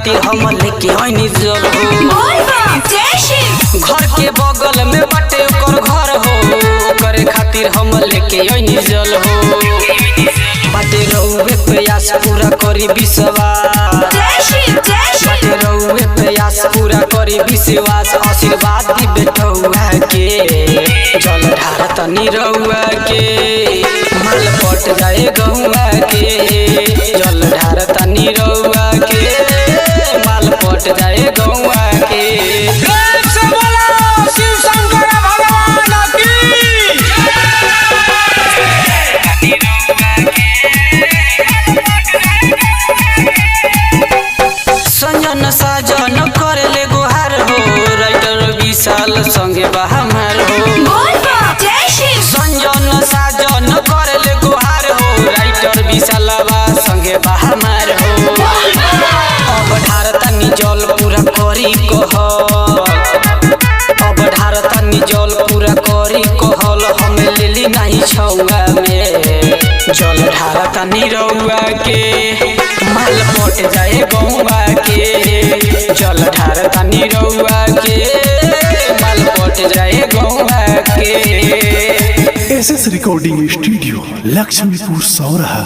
खातिर हम लेके आइनी जल हो। घर के बगल में बाटे ओकर घर हो, ओकरे खातिर हम लेके आइनी जल हो। बाटे रउए प्रयास पूरा करी विश्वास, बाटे रउए प्रयास पूरा करी विश्वास। आशीर्वाद दी बेटौआ के जल ढारत निरौआ के, माल पट जाए गौआ के जल ढारत निरौआ के, माल पट जाए गौआ के। संजन साजन करेले गुहार हो, राइटर विशाल संगे बहामार हो। संजन साजन करेले गुहार हो, राइटर विशालवा संगे बहामार हो। अब ढारतानी जल पूरा करी कहल, अब ढारतानी जल पूरा करी कहल। हमें लेली नहीं छौआ में जल ढारतानी रउआ के, माल पट जाए गौआ के जल ढारतानी रउआ के, माल पट जाए गौआ के। SS recording studio Laxmipur सौरहा।